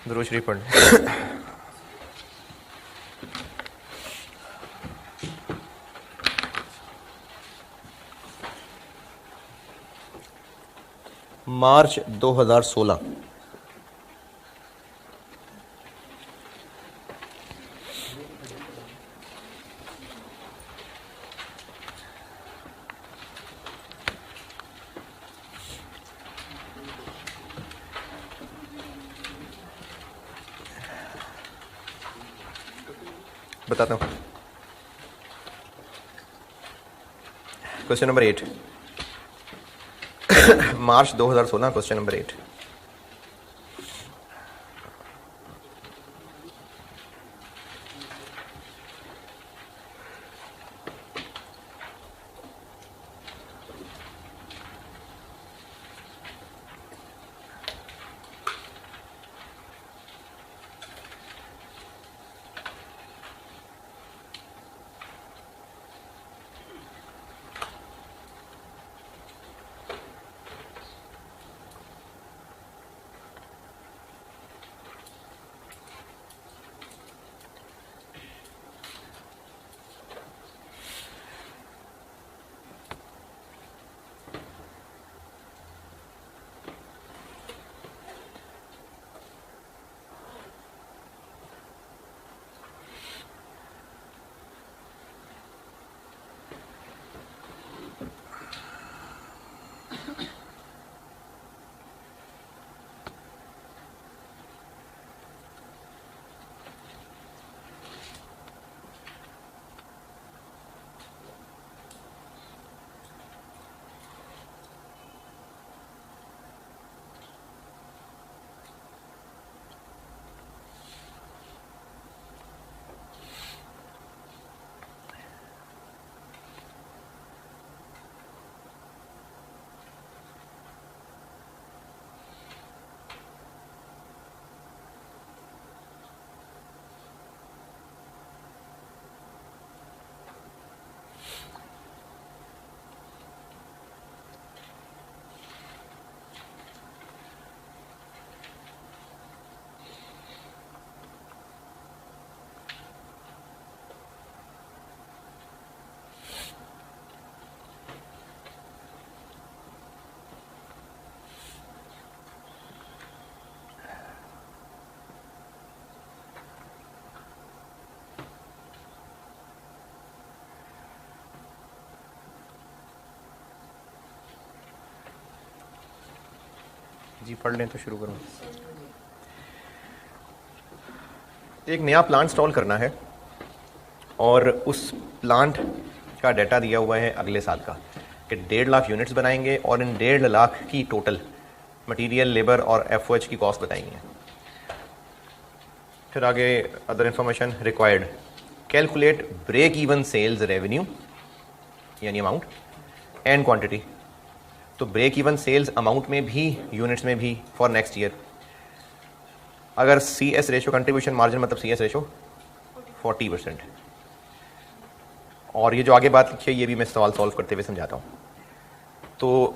दुरूद शरीफ पढ़ लें। मार्च 2016 बताता हूँ। क्वेश्चन नंबर 8, मार्च 2016, क्वेश्चन नंबर 8। जी पढ़ लें तो शुरू करूँ। एक नया प्लांट इंस्टॉल करना है और उस प्लांट का डाटा दिया हुआ है अगले साल का कि 1.5 लाख यूनिट्स बनाएंगे और इन 1.5 लाख की टोटल मटेरियल, लेबर और एफओएच की कॉस्ट बताएंगे। फिर आगे other information required, calculate break even sales revenue यानी अमाउंट एंड क्वांटिटी। तो ब्रेक इवन सेल्स अमाउंट में भी, यूनिट्स में भी फॉर नेक्स्ट ईयर। अगर C S ratio, contribution margin मतलब सी एस रेशो 40%। और ये जो आगे बात लिखी है ये भी मैं सवाल सॉल्व करते हुए समझाता हूँ। तो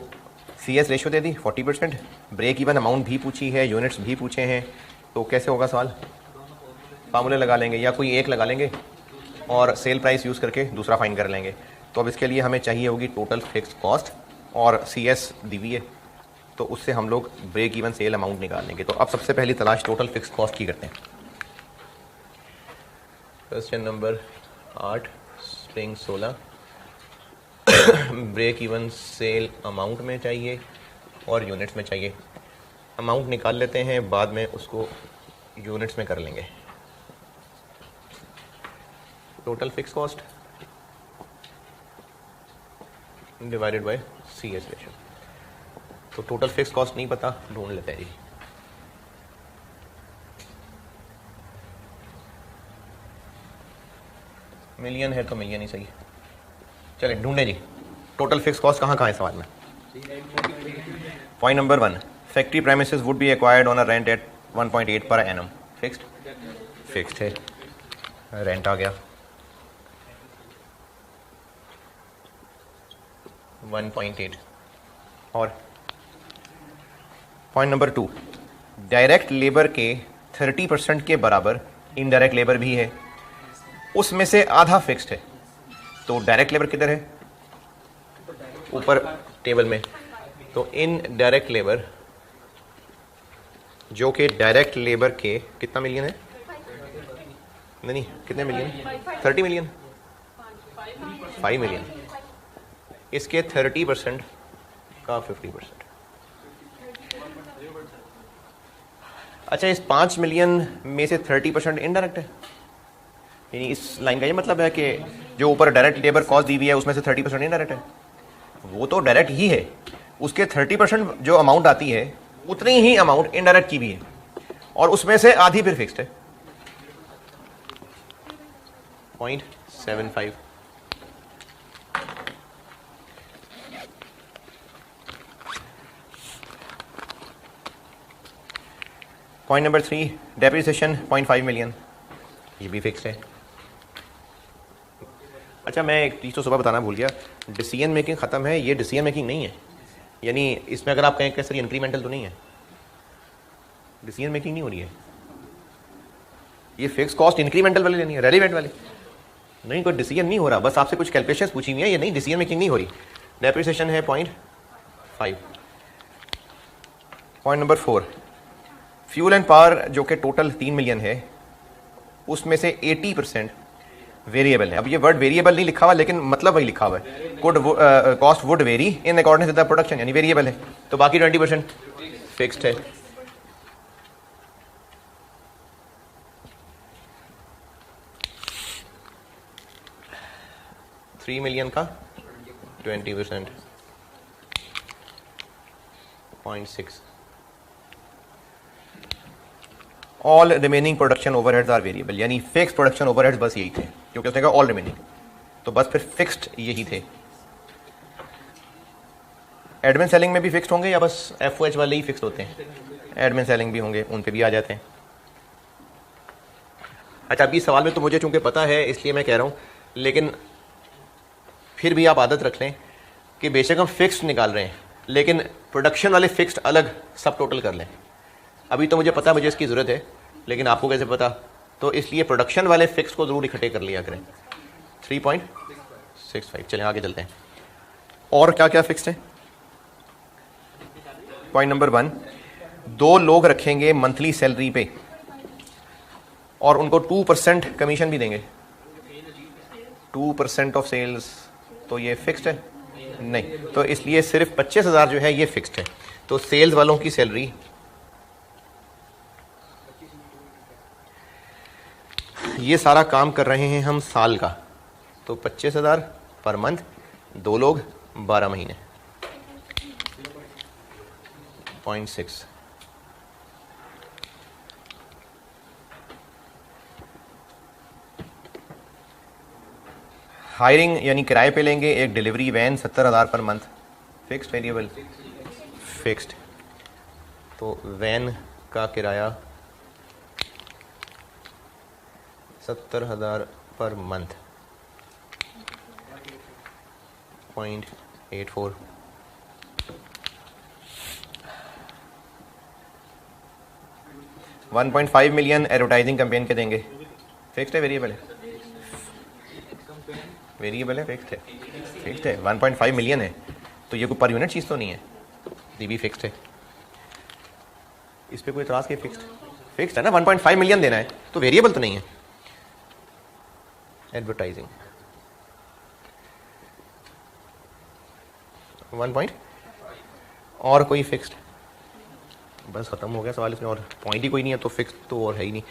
सी एस रेशो दे दी 40%, ब्रेक इवन अमाउंट भी पूछी है, यूनिट्स भी पूछे हैं। तो कैसे होगा सवाल? फार्मूले लगा लेंगे या कोई एक लगा लेंगे और सेल प्राइस यूज़ करके दूसरा फाइन कर लेंगे। तो अब इसके लिए हमें चाहिए होगी टोटल फिक्स कॉस्ट और सी एस दी हुई है, तो उससे हम लोग ब्रेक इवन सेल अमाउंट निकाल लेंगे। तो अब सबसे पहली तलाश टोटल फिक्स कॉस्ट की करते हैं। Question number 8 string 16 break even sale amount में चाहिए और यूनिट्स में चाहिए। अमाउंट निकाल लेते हैं, बाद में उसको यूनिट्स में कर लेंगे। Total fix cost divided by C S ratio. तो टोटल फिक्स कॉस्ट नहीं पता, ढूंढ लेते हैं जी। मिलियन है तो मिलियन ही सही। चले ढूंढे जी टोटल फिक्स कॉस्ट कहाँ कहाँ है सवाल में। Point number 1, factory premises would be acquired on a rent at 1.8 per annum. Fixed है, रेंट आ गया 1.8। और पॉइंट नंबर 2, डायरेक्ट लेबर के 30% के बराबर इनडायरेक्ट लेबर भी है, उसमें से आधा फिक्स्ड है। तो डायरेक्ट लेबर किधर है? ऊपर टेबल में। तो इन डायरेक्ट लेबर, जो कि डायरेक्ट लेबर के कितना मिलियन है? नहीं, कितने मिलियन? 30 million, 5 million. इसके 30% का 50%। अच्छा, इस 5 मिलियन में से 30% इनडायरेक्ट है, यानी इस लाइन का ये मतलब है कि जो ऊपर डायरेक्ट लेबर कॉस्ट दी हुई है उसमें से 30% इनडायरेक्ट है। वो तो डायरेक्ट ही है, उसके 30% जो अमाउंट आती है उतनी ही अमाउंट इनडायरेक्ट की भी है, और उसमें से आधी फिर फिक्स्ड है, 0.75। पॉइंट नंबर 3, डेप्रिसिएशन 0.5 मिलियन, ये भी फिक्स्ड है। अच्छा, मैं एक चीज़ तो सुबह बताना भूल गया, डिसीजन मेकिंग ख़त्म है, ये डिसीजन मेकिंग नहीं है। यानी इसमें अगर आप कहें कि सर इंक्रीमेंटल तो नहीं है, डिसीजन मेकिंग नहीं हो रही है। ये फिक्स कॉस्ट इंक्रीमेंटल वाली लेनी है, रेलिवेंट वाली नहीं, कोई डिसीजन नहीं हो रहा, बस आपसे कुछ कैलकुलेशंस पूछी हुई है, ये नहीं, डिसीजन मेकिंग नहीं हो रही। डेप्रिसिएशन है 0.5। Point number 4, fuel and power जो कि टोटल 3 मिलियन है, उसमें से 80% वेरिएबल है। अब ये वर्ड वेरिएबल नहीं लिखा हुआ, लेकिन मतलब वही लिखा हुआ है, cost would very in accordance with the production, यानी वेरिएबल है। तो बाकी 20% फिक्स्ड है। $3 मिलियन का 20%, 0.6। All remaining production overheads are variable, यानी फिक्स प्रोडक्शन ओवरहेड्स बस यही थे, क्योंकि उसने कहा ऑल रिमेनिंग, तो बस फिर फिक्स्ड यही थे। एडमिन सेलिंग में भी फिक्स्ड होंगे या बस FOH वाले ही फिक्स्ड होते हैं? एडमिन सेलिंग भी होंगे, उन पे भी आ जाते हैं। अच्छा, अभी सवाल में तो मुझे चूंकि पता है इसलिए मैं कह रहा हूँ, लेकिन फिर भी आप आदत रख लें कि बेशक हम फिक्स्ड निकाल रहे हैं, लेकिन प्रोडक्शन वाले फिक्स्ड अलग सब टोटल कर लें। अभी तो मुझे पता है मुझे इसकी ज़रूरत है, लेकिन आपको कैसे पता? तो इसलिए प्रोडक्शन वाले फिक्स को ज़रूर इकट्ठे कर लिया करें। 3.65। चलें आगे चलते हैं, और क्या क्या फिक्स्ड है। पॉइंट नंबर 1, 2 लोग रखेंगे मंथली सैलरी पे और उनको 2% कमीशन भी देंगे। 2% ऑफ सेल्स, तो ये फिक्स्ड है नहीं, तो इसलिए सिर्फ 25,000 जो है ये फिक्स्ड है। तो सेल्स वालों की सैलरी, ये सारा काम कर रहे हैं हम साल का, तो 25,000 पर मंथ, 2 लोग 12 महीने, 0.6। हायरिंग यानी किराए पे लेंगे एक delivery van, 70,000 per month, fixed variable fixed. तो वैन का किराया 70,000 per month, 0.84। $1.5 million advertising campaign के देंगे, फिक्स्ड है वेरिएबल है? वेरिएबल है, फिक्स्ड है? फिक्स्ड है। 1.5 मिलियन है, तो ये कोई पर यूनिट चीज़ तो नहीं है, ये भी फिक्स्ड है। इस पर कोई इतराज़ के? फिक्स्ड है ना, 1.5 मिलियन देना है, तो वेरिएबल तो नहीं है। एडवर्टाइजिंग 1 पॉइंट, और कोई फिक्स्ड? बस ख़त्म हो गया सवाल, इसमें और पॉइंट ही कोई नहीं है, तो फिक्स तो और है ही नहीं।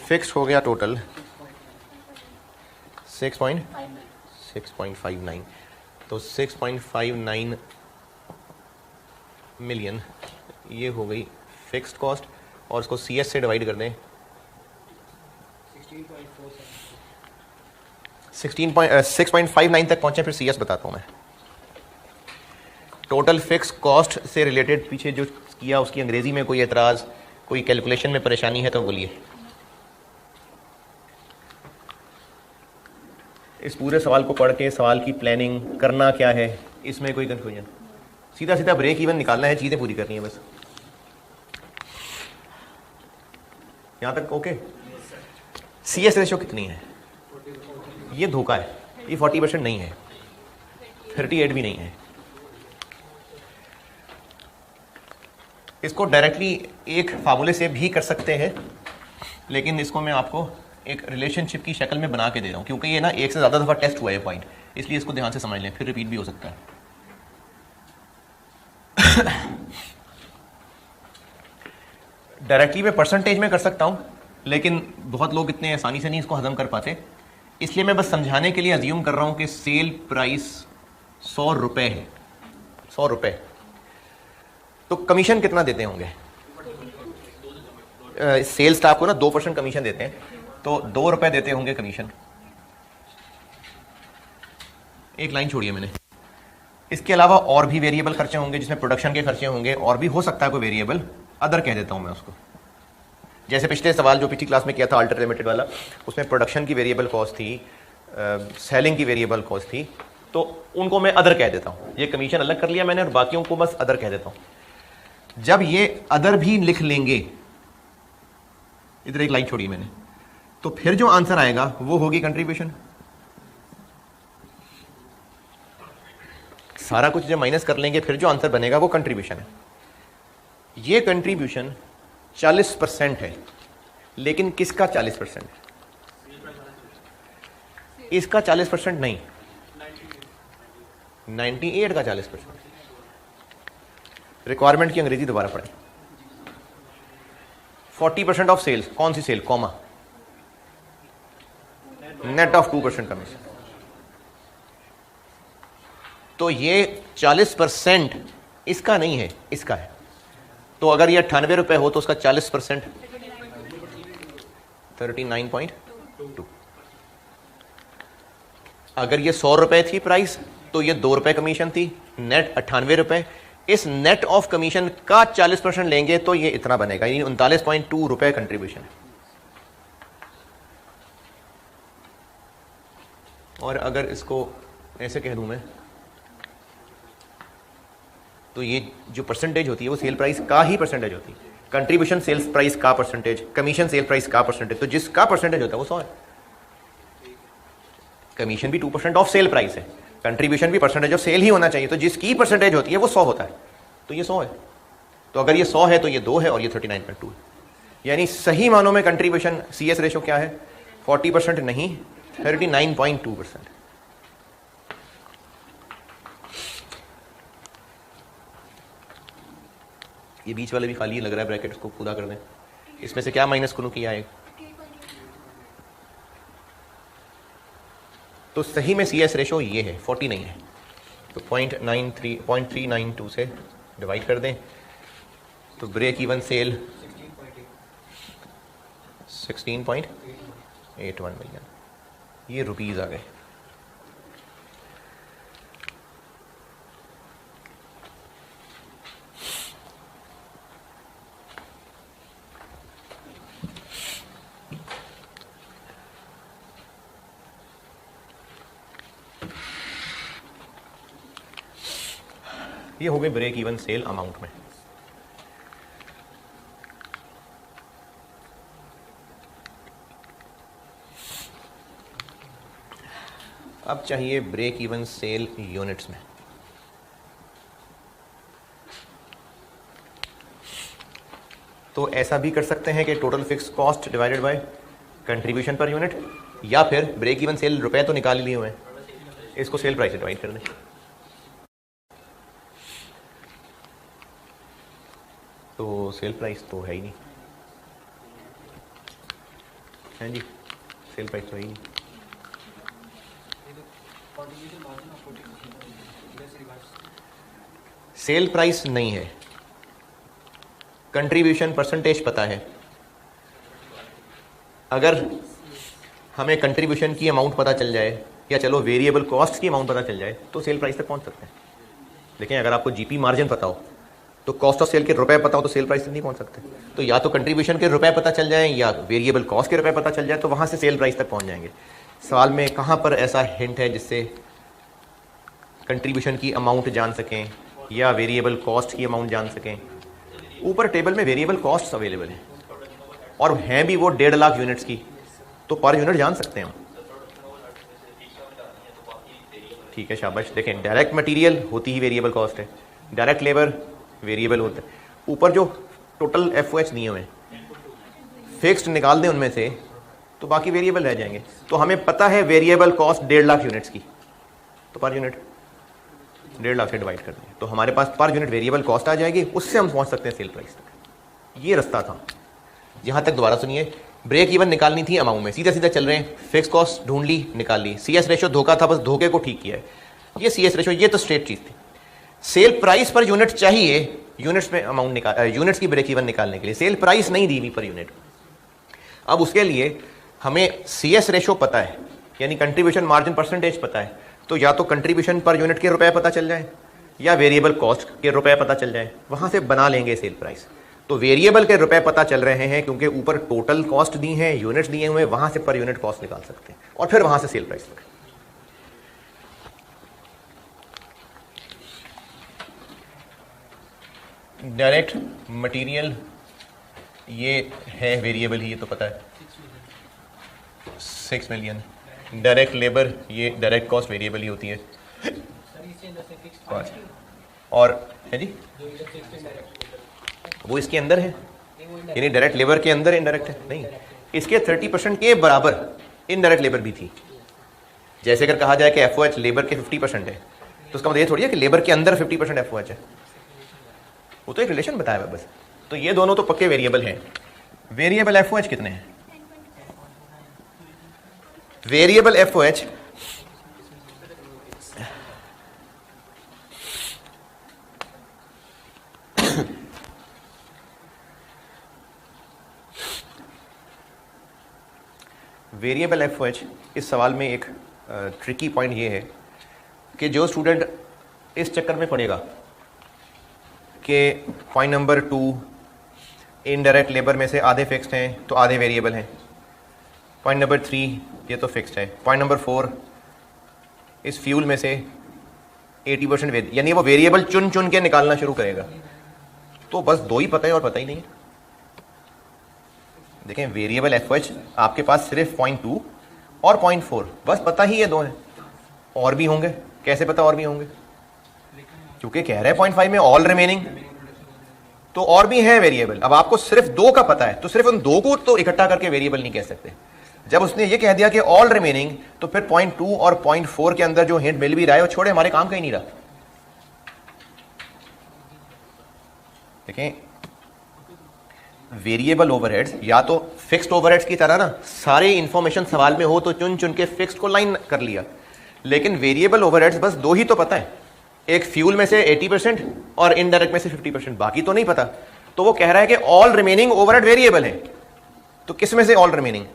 फिक्स्ड हो गया टोटल 6.59, तो 6.59 मिलियन ये हो गई फिक्स्ड कॉस्ट, और इसको CS से डिवाइड कर दें, 6.59 तक पहुंचे, फिर CS बताता हूं मैं। टोटल फिक्स कॉस्ट से रिलेटेड पीछे जो किया उसकी अंग्रेजी में कोई एतराज़, कोई कैलकुलेशन में परेशानी है तो बोलिए। इस पूरे सवाल को पढ़ के सवाल की प्लानिंग करना क्या है, इसमें कोई कंफ्यूजन? सीधा सीधा ब्रेक इवन निकालना है, चीज़ें पूरी करनी है बस। यहां तक ओके? CS रेशो कितनी है? ये धोखा है, ये 40% नहीं है, 38 भी नहीं है। इसको डायरेक्टली एक फार्मूले से भी कर सकते हैं, लेकिन इसको मैं आपको एक रिलेशनशिप की शक्ल में बना के दे रहा हूं, क्योंकि ये ना एक से ज्यादा दफा टेस्ट हुआ है पॉइंट, इसलिए इसको ध्यान से समझ लें, फिर रिपीट भी हो सकता है। डायरेक्टली मैं परसेंटेज में कर सकता हूं, लेकिन बहुत लोग इतने आसानी से नहीं इसको हजम कर पाते, इसलिए मैं बस समझाने के लिए अज्यूम कर रहा हूं कि सेल प्राइस 100 रुपए है, 100 रुपए, तो कमीशन कितना देते होंगे? सेल स्टाफ को ना 2% कमीशन देते हैं, तो 2 रुपए देते होंगे कमीशन। एक लाइन छोड़िए मैंने, इसके अलावा और भी वेरिएबल खर्चे होंगे, जिसमें प्रोडक्शन के खर्चे होंगे, और भी हो सकता है कोई वेरिएबल, अदर कह देता हूं मैं उसको। जैसे पिछले सवाल जो पिछली क्लास में किया था अल्टर लिमिटेड वाला, उसमें प्रोडक्शन की वेरिएबल कॉस्ट थी, सेलिंग की वेरिएबल कॉस्ट थी, तो उनको मैं अदर कह देता हूं। ये कमीशन अलग कर लिया मैंने और बाकियों को बस अदर कह देता हूं। जब ये अदर भी लिख लेंगे, इधर एक लाइन छोड़ी मैंने, तो फिर जो आंसर आएगा वो होगी कंट्रीब्यूशन। सारा कुछ जब माइनस कर लेंगे फिर जो आंसर बनेगा वो कंट्रीब्यूशन है। ये कंट्रीब्यूशन 40% है, लेकिन किसका 40%? इसका 40% नहीं, 98 का 40%। रिक्वायरमेंट की अंग्रेजी दोबारा पढ़ें। 40% ऑफ सेल्स, कौन सी sale? Comma, net of 2% commission. तो ये 40% इसका नहीं है, इसका है। तो अगर ये 98 रुपए हो तो उसका 40% 39.2। अगर ये 100 रुपए थी प्राइस, तो ये 2 रुपए कमीशन थी, नेट 98 रुपए। इस नेट ऑफ कमीशन का 40% लेंगे तो ये इतना बनेगा, यानी 39.2 रुपए कंट्रीब्यूशन है। और अगर इसको ऐसे कह दूं मैं, तो ये जो परसेंटेज होती है वो सेल प्राइस का ही परसेंटेज होती है। कंट्रीब्यूशन सेल्स प्राइस का परसेंटेज, कमीशन सेल प्राइस का परसेंटेज, तो जिसका परसेंटेज होता है वो 100 है। कमीशन भी 2% ऑफ सेल प्राइस है, कंट्रीब्यूशन भी परसेंटेज ऑफ सेल ही होना चाहिए, तो जिसकी परसेंटेज होती है वो 100 होता है, तो ये 100 है। तो अगर ये 100 है तो ये 2 है और ये 39.2 है। यानी सही मानों में कंट्रीब्यूशन CS रेशो क्या है? 40% नहीं, 39.2%। ये बीच वाले भी खाली लग रहा है, ब्रैकेट को पूरा कर दें। इसमें से क्या माइनस करूं किया है? तो सही में CS रेशो ये है, 40 नहीं है। तो 0.392 से डिवाइड कर दें, तो ब्रेक इवन सेल 16.81 मिलियन, ये रुपीज आ गए। ये हो गए ब्रेक इवन सेल अमाउंट में। अब चाहिए ब्रेक इवन सेल यूनिट्स में। तो ऐसा भी कर सकते हैं कि total fix cost divided by contribution per unit, या फिर ब्रेक इवन सेल रुपए तो निकाल लिए हुए हैं, इसको सेल प्राइस से डिवाइड कर दें। तो सेल प्राइस तो है ही नहीं, है जी, सेल प्राइस तो है ही नहीं। सेल प्राइस नहीं है, कंट्रीब्यूशन परसेंटेज पता है। अगर हमें कंट्रीब्यूशन की अमाउंट पता चल जाए, या चलो वेरिएबल कॉस्ट की अमाउंट पता चल जाए, तो सेल प्राइस तक पहुंच सकते हैं। लेकिन अगर आपको जीपी मार्जिन पता हो, तो कॉस्ट ऑफ सेल के रुपए पता हो, तो सेल प्राइस तक नहीं पहुंच सकते। तो या तो कंट्रीब्यूशन के रुपए पता चल जाए या वेरिएबल कॉस्ट के रुपए पता चल जाए, तो वहां से सेल प्राइस तक पहुंच जाएंगे। सवाल में कहां पर ऐसा हिंट है जिससे कंट्रीब्यूशन की अमाउंट जान सकें या वेरिएबल कॉस्ट की अमाउंट जान सकें? ऊपर टेबल में वेरिएबल कॉस्ट अवेलेबल है, और हैं भी वो 1.5 लाख यूनिट्स की, तो पर यूनिट जान सकते हैं हम। ठीक है, शाबाश। देखें, डायरेक्ट मटेरियल होती ही वेरिएबल कॉस्ट है, डायरेक्ट लेबर वेरिएबल होता है, ऊपर जो टोटल एफओएच दिए हुए फिक्स्ड निकाल दें उनमें से तो बाकी वेरिएबल रह जाएंगे। तो हमें पता है वेरिएबल कॉस्ट 1.5 लाख यूनिट्स की, तो पर यूनिट 1.5 लाख से डिवाइड कर दें तो हमारे पास पर यूनिट वेरिएबल कॉस्ट आ जाएगी, उससे हम पहुंच सकते हैं सेल प्राइस तक। ये रास्ता था। यहां तक दोबारा सुनिए, ब्रेक इवन निकालनी थी अमाउंट में, सीधा सीधा चल रहे हैं, फिक्स कॉस्ट ढूंढ ली, निकाल ली। सीएस रेशो धोखा था, बस धोखे को ठीक किया है। ये सीएस रेशो, ये तो स्ट्रेट चीज थी। सेल प्राइस पर यूनिट चाहिए यूनिट्स में अमाउंट निकाल, यूनिट्स की ब्रेक इवन निकालने के लिए। सेल प्राइस नहीं दी हुई पर यूनिट। अब उसके लिए हमें सीएस रेशो पता है, यानी कंट्रीब्यूशन मार्जिन परसेंटेज पता है, तो या तो कंट्रीब्यूशन पर यूनिट के रुपए पता चल जाए या वेरिएबल कॉस्ट के रुपए पता चल जाए, वहां से बना लेंगे सेल प्राइस। तो वेरिएबल के रुपए पता चल रहे हैं क्योंकि ऊपर टोटल कॉस्ट दी है, यूनिट्स दिए हुए, वहां से पर यूनिट कॉस्ट निकाल सकते हैं और फिर वहां से सेल प्राइस तक। डायरेक्ट मटेरियल ये है वेरिएबल ही, ये तो पता है 6 मिलियन। डायरेक्ट लेबर ये डायरेक्ट कॉस्ट वेरिएबल ही होती है। और है जी, वो इसके अंदर है, यानी डायरेक्ट लेबर के अंदर इनडायरेक्ट है नहीं, इसके 30% के बराबर इनडायरेक्ट लेबर भी थी। जैसे अगर कहा जाए कि एफओएच लेबर के 50% है, तो उसका मतलब ये थोड़ी है कि लेबर के अंदर 50% एफओएच है, वो तो एक रिलेशन बताया है बस। तो ये दोनों तो पक्के वेरिएबल हैं। वेरिएबल एफओएच कितने हैं? वेरिएबल एफओएच वेरिएबल एफओएच इस सवाल में एक ट्रिकी पॉइंट ये है कि जो स्टूडेंट इस चक्कर में पड़ेगा कि पॉइंट नंबर 2 इनडायरेक्ट लेबर में से आधे फिक्स्ड हैं तो आधे वेरिएबल हैं, पॉइंट नंबर 3 ये तो फिक्स्ड है, पॉइंट नंबर 4 इस फ्यूल में से 80% यानी वो वेरिएबल चुन चुन के निकालना शुरू करेगा। तो बस दो ही पता है और पता ही नहीं है। देखें, वेरिएबल एफओएच आपके पास सिर्फ पॉइंट 2 और पॉइंट 4 बस पता ही ये दो हैं। और भी होंगे, कैसे पता और भी होंगे? क्योंकि कह रहे हैं पॉइंट 5 में ऑल रिमेनिंग, तो और भी है वेरिएबल। अब आपको सिर्फ 2 का पता है तो सिर्फ उन 2 को तो इकट्ठा करके वेरिएबल नहीं कह सकते। जब उसने ये कह दिया कि ऑल रिमेनिंग, तो फिर पॉइंट 2 और पॉइंट 4 के अंदर जो हिंट मिल भी रहा है वो छोड़े, हमारे काम का ही नहीं रहा। देखें, वेरिएबल ओवरहेड्स या तो फिक्स्ड ओवरहेड्स की तरह ना सारे इंफॉर्मेशन सवाल में हो तो चुन चुन के फिक्स्ड को लाइन कर लिया, लेकिन वेरिएबल ओवरहेड्स बस 2 ही तो पता है, एक फ्यूल में से 80% और इनडायरेक्ट में से 50%, बाकी तो नहीं पता। तो वो कह रहा है कि ऑल रिमेनिंग ओवरहेड वेरिएबल है। तो किस में से all remaining?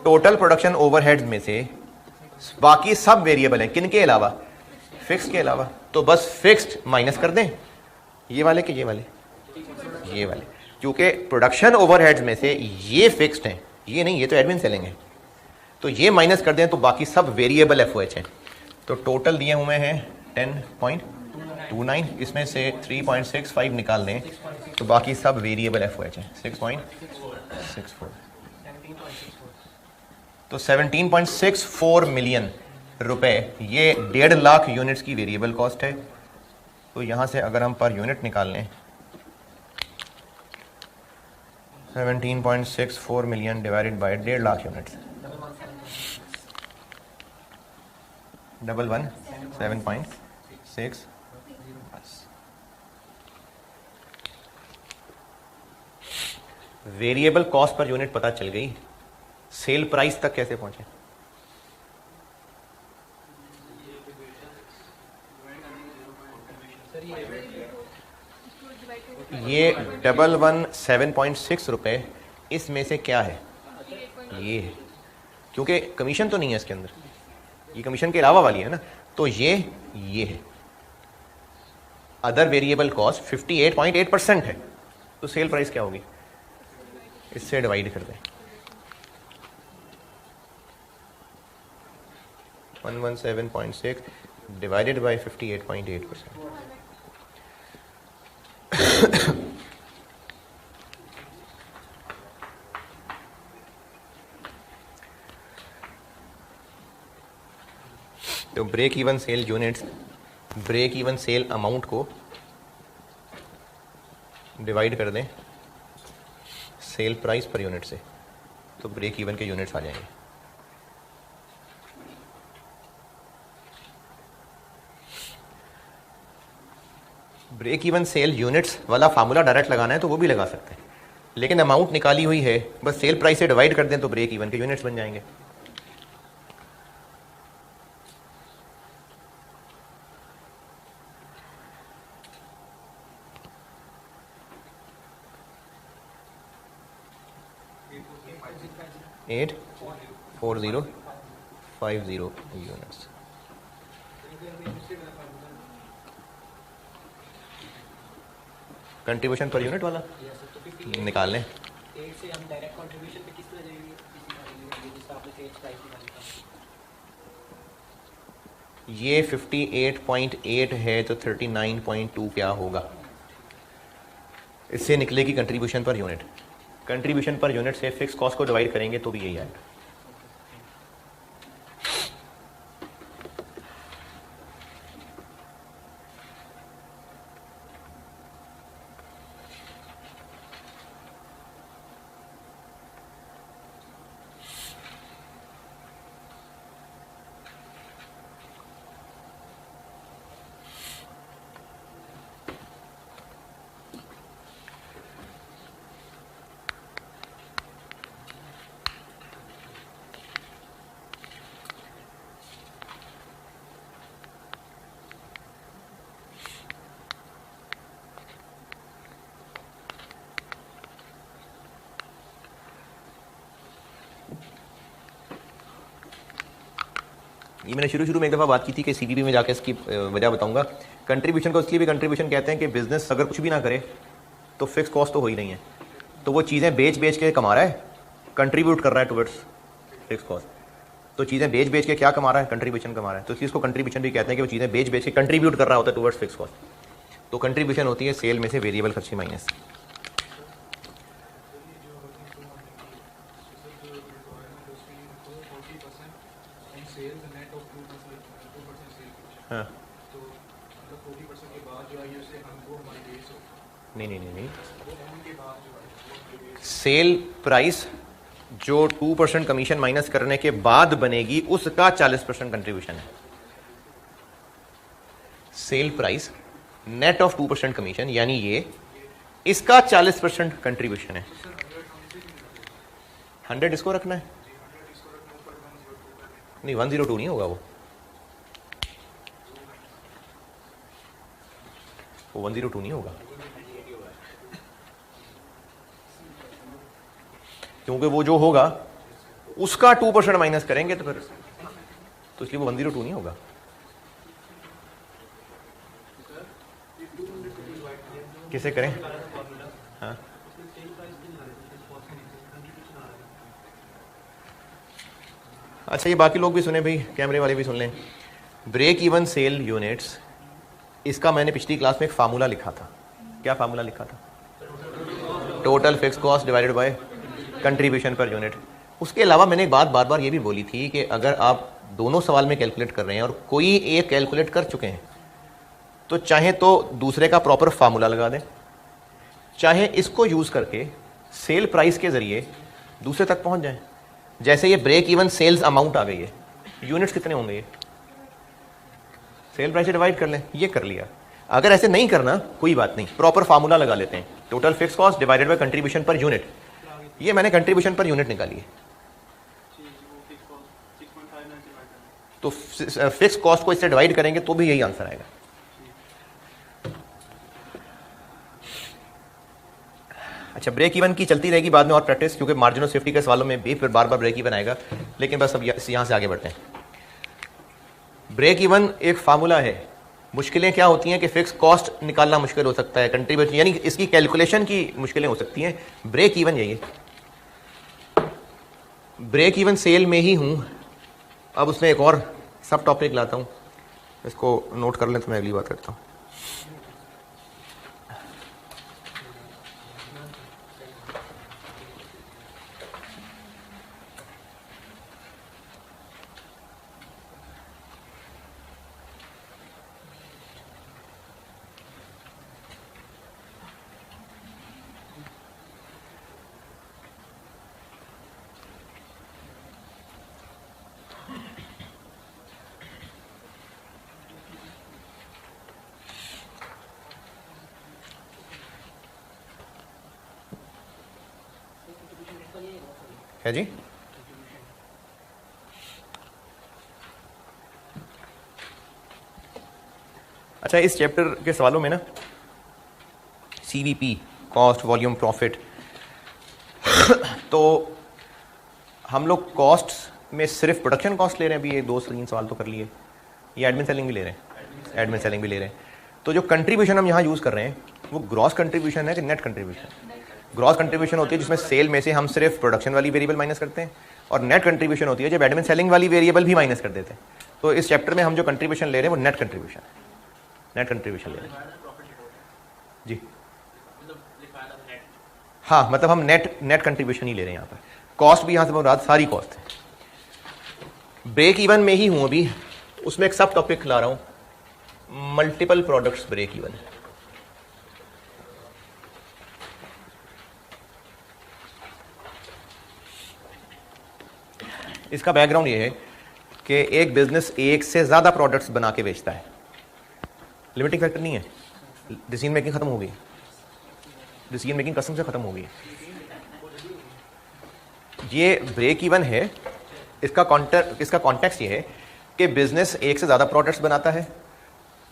Total production overheads में से बाकी सब वेरिएबल है, किन के अलावा? फिक्स्ड के अलावा। तो बस फिक्स्ड माइनस कर दें, ये वाले के ये वाले, ये वाले, क्योंकि प्रोडक्शन ओवरहेड्स में से ये फिक्स्ड हैं, ये नहीं, ये तो एडमिन सेलिंग है। तो ये माइनस कर दें तो बाकी सब वेरिएबल एफओएच हैं। तो टोटल दिए हुए हैं 10.29, इसमें से 3.65 निकाल दें तो बाकी सब वेरिएबल एफओएच हैं 6.64। तो 17.64 मिलियन रुपए ये 1.5 लाख यूनिट्स की वेरिएबल कॉस्ट है। तो यहां से अगर हम पर यूनिट निकाल लें 17.64 million divided by 1.5 lakh units, 7.6। Variable cost per unit पता चल गई, सेल प्राइस तक कैसे पहुंचे? ये 117.6 रुपए इसमें से क्या है? ये है, क्योंकि कमीशन तो नहीं है इसके अंदर, ये कमीशन के अलावा वाली है ना। तो ये है अदर वेरिएबल कॉस्ट 58.8% है। तो सेल प्राइस क्या होगी? इससे डिवाइड कर दें, 117.6 डिवाइडेड बाय 58.8%। तो break even sale units break even sale amount को डिवाइड कर दें सेल प्राइस पर यूनिट से, तो ब्रेक इवन के यूनिट्स आ जाएंगे। ब्रेक इवन सेल यूनिट्स वाला फार्मूला डायरेक्ट लगाना है तो वो भी लगा सकते हैं, लेकिन अमाउंट निकाली हुई है, बस सेल प्राइस से डिवाइड कर दें तो ब्रेक इवन के यूनिट्स बन जाएंगे। At 4050 units. Contribution per unit वाला निकाल लें। ये 58.8 है तो 39.2 क्या होगा? इससे निकलेगी contribution per unit. Contribution per unit से फिक्स कॉस्ट को डिवाइड करेंगे तो भी यही आएगा। ये मैंने शुरू में एक दफ़ा बात की थी कि सीपीपी में जाकर इसकी वजह बताऊंगा। कंट्रीब्यूशन को इसलिए भी कंट्रीब्यूशन कहते हैं कि बिजनेस अगर कुछ भी ना करे तो फिक्स कॉस्ट तो हो ही नहीं है, तो वो चीज़ें बेच के कमा रहा है, कंट्रीब्यूट कर रहा है टुवर्ड्स फिक्स कॉस्ट। तो चीज़ें बेच के क्या कमा रहा है? कंट्रीब्यूशन कमा रहा है। तो इस चीज़ को कंट्रीब्यूशन भी कहते हैं कि वो चीज़ें बेच के कंट्रीब्यूट कर रहा होता है टुवर्ड्स फिक्स कॉस्ट। तो कंट्रीब्यूशन होती है सेल में से वेरिएबल खर्चे माइनस। हाँ नहीं, सेल प्राइस जो 2% कमीशन माइनस करने के बाद बनेगी उसका 40% कंट्रीब्यूशन है। Sale price net of 2% commission, यानी ये इसका 40% कंट्रीब्यूशन है। 100 इसको रखना है, नहीं 102 नहीं होगा, वो 102 नहीं होगा, क्योंकि वो जो होगा उसका 2% माइनस करेंगे तो फिर तो इसलिए वो 102 नहीं होगा। किसे करें? हाँ अच्छा, ये बाकी लोग भी सुने भाई, कैमरे वाले भी सुन लें। ब्रेक इवन सेल यूनिट्स, इसका मैंने पिछली क्लास में एक फार्मूला लिखा था। क्या फार्मूला लिखा था? Total fix cost divided by contribution per unit. उसके अलावा मैंने एक बात बार बार ये भी बोली थी कि अगर आप दोनों सवाल में कैलकुलेट कर रहे हैं और कोई एक कैलकुलेट कर चुके हैं तो चाहे तो दूसरे का प्रॉपर फार्मूला लगा दें, चाहे इसको यूज करके सेल प्राइस के जरिए दूसरे तक पहुंच जाएं। जैसे ये ब्रेक इवन सेल्स अमाउंट आ गई है, यूनिट्स कितने होंगे? ये सेल प्राइस से डिवाइड कर लें, ये कर लिया। अगर ऐसे नहीं करना कोई बात नहीं, प्रॉपर फार्मूला लगा लेते हैं, total fix cost divided by contribution per unit. ये मैंने कंट्रीब्यूशन पर यूनिट निकाली है, तो फिक्स कॉस्ट को इससे डिवाइड करेंगे तो भी यही आंसर आएगा। अच्छा, ब्रेक इवन की चलती रहेगी बाद में और प्रैक्टिस, क्योंकि मार्जिन ऑफ सेफ्टी के सवालों में भी फिर बार बार ब्रेक इवन आएगा, लेकिन बस अब यहां से आगे बढ़ते हैं। ब्रेक इवन एक फार्मूला है। मुश्किलें क्या होती हैं कि फिक्स कॉस्ट निकालना मुश्किल हो सकता है, कंट्रीब्यूशन यानी इसकी कैलकुलेशन की मुश्किलें हो सकती हैं। ब्रेक इवन यही है। ब्रेक इवन सेल में ही हूं, अब उसमें एक और सब टॉपिक लाता हूं, इसको नोट कर लें तो मैं अगली बात करता हूं। है जी। अच्छा, इस चैप्टर के सवालों में ना CVP, कॉस्ट वॉल्यूम प्रॉफिट, तो हम लोग कॉस्ट में सिर्फ प्रोडक्शन कॉस्ट ले रहे हैं अभी, ये 2-3 सवाल तो कर लिए, ये एडमिन सेलिंग भी ले रहे हैं, एडमिन सेलिंग भी ले रहे हैं। तो जो कंट्रीब्यूशन हम यहाँ यूज़ कर रहे हैं वो ग्रॉस कंट्रीब्यूशन है कि नेट कंट्रीब्यूशन? ग्रॉस कंट्रीब्यूशन होती है जिसमें सेल में से हम सिर्फ प्रोडक्शन वाली वेरिएबल माइनस करते हैं, और नेट कंट्रीब्यूशन होती है जब एडमिन सेलिंग वाली वेरिएबल भी माइनस कर देते हैं। तो इस चैप्टर में हम जो कंट्रीब्यूशन ले रहे हैं वो नेट कंट्रीब्यूशन है, नेट कंट्रीब्यूशन ले रहे हैं जी। हाँ, मतलब हम नेट कंट्रीब्यूशन ही ले रहे हैं यहाँ पर। कॉस्ट भी यहाँ से बहुत सारी कॉस्ट है। ब्रेक इवन में ही हूँ अभी, उसमें एक सब टॉपिक ला रहा हूँ, मल्टीपल प्रोडक्ट्स ब्रेक इवन। इसका बैकग्राउंड ये है कि एक बिजनेस एक से ज्यादा प्रोडक्ट्स बना के बेचता है, लिमिटिंग फैक्टर नहीं है, डिसीजन मेकिंग खत्म हो गई, डिसीजन मेकिंग कसम से खत्म हो गई। ये ब्रेक इवन है, इसका कॉन्टेक्स्ट ये है कि बिजनेस एक से ज्यादा प्रोडक्ट्स बनाता है,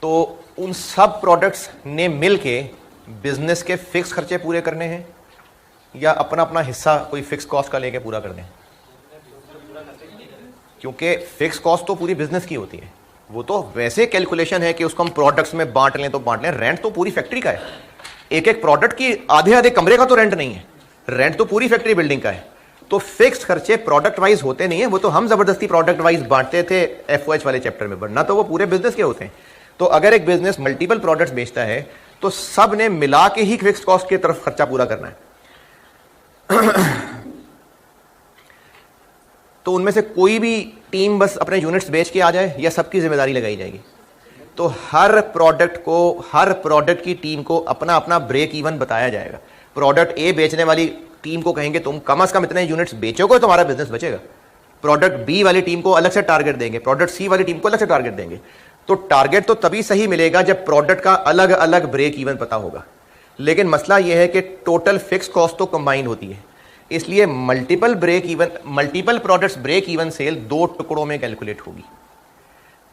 तो उन सब प्रोडक्ट्स ने मिल के बिजनेस के फिक्स खर्चे पूरे करने हैं या अपना अपना हिस्सा कोई फिक्स कॉस्ट का लेके पूरा कर दें। क्योंकि फिक्स कॉस्ट तो पूरी बिजनेस की होती है, वो तो वैसे कैलकुलेशन है कि उसको हम प्रोडक्ट्स में बांट लें तो बांट लें, रेंट तो पूरी फैक्ट्री का है। एक एक प्रोडक्ट की आधे आधे कमरे का तो रेंट नहीं है, रेंट तो पूरी फैक्ट्री बिल्डिंग का है। तो फिक्स खर्चे प्रोडक्ट वाइज होते नहीं है, वो तो हम जबरदस्ती प्रोडक्ट वाइज बांटते थे FOH वाले चैप्टर में, वरना तो वो पूरे बिजनेस के होते हैं। तो अगर एक बिजनेस मल्टीपल प्रोडक्ट्स बेचता है तो सब ने मिला के ही फिक्स कॉस्ट की तरफ खर्चा पूरा करना है। तो उनमें से कोई भी टीम बस अपने यूनिट्स बेच के आ जाए या सबकी जिम्मेदारी लगाई जाएगी? तो हर प्रोडक्ट की टीम को अपना अपना ब्रेक इवन बताया जाएगा। प्रोडक्ट ए बेचने वाली टीम को कहेंगे तुम कम से कम इतने यूनिट्स बेचोगे तुम्हारा बिजनेस बचेगा। प्रोडक्ट बी वाली टीम को अलग से टारगेट देंगे, प्रोडक्ट सी वाली टीम को अलग से टारगेट देंगे। तो टारगेट तो तभी सही मिलेगा जब प्रोडक्ट का अलग अलग ब्रेक इवन पता होगा। लेकिन मसला यह है कि टोटल फिक्स कॉस्ट तो कंबाइन होती है, इसलिए multiple products break even sale 2 टुकड़ों में कैलकुलेट होगी।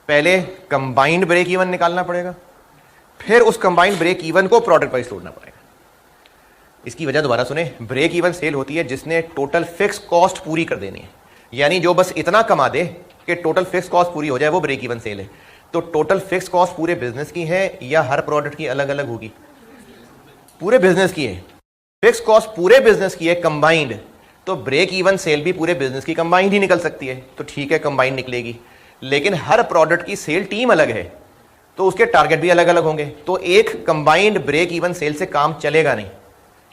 पहले कंबाइंड ब्रेक इवन निकालना पड़ेगा, फिर उस कंबाइंड ब्रेक इवन को प्रोडक्ट वाइज तोड़ना पड़ेगा। इसकी वजह दोबारा सुने, ब्रेक इवन सेल होती है जिसने टोटल फिक्स कॉस्ट पूरी कर देनी है, यानी जो बस इतना कमा दे कि टोटल फिक्स कॉस्ट पूरी हो जाए, वो ब्रेक इवन सेल है। तो टोटल फिक्स कॉस्ट पूरे बिजनेस की है या हर प्रोडक्ट की अलग अलग होगी? पूरे बिजनेस की है। फिक्स कॉस्ट पूरे बिजनेस की है कंबाइंड, तो ब्रेक इवन सेल भी पूरे बिजनेस की कंबाइंड ही निकल सकती है। तो ठीक है, कंबाइंड निकलेगी, लेकिन हर प्रोडक्ट की सेल टीम अलग है तो उसके टारगेट भी अलग अलग होंगे। तो एक कंबाइंड ब्रेक इवन सेल से काम चलेगा नहीं,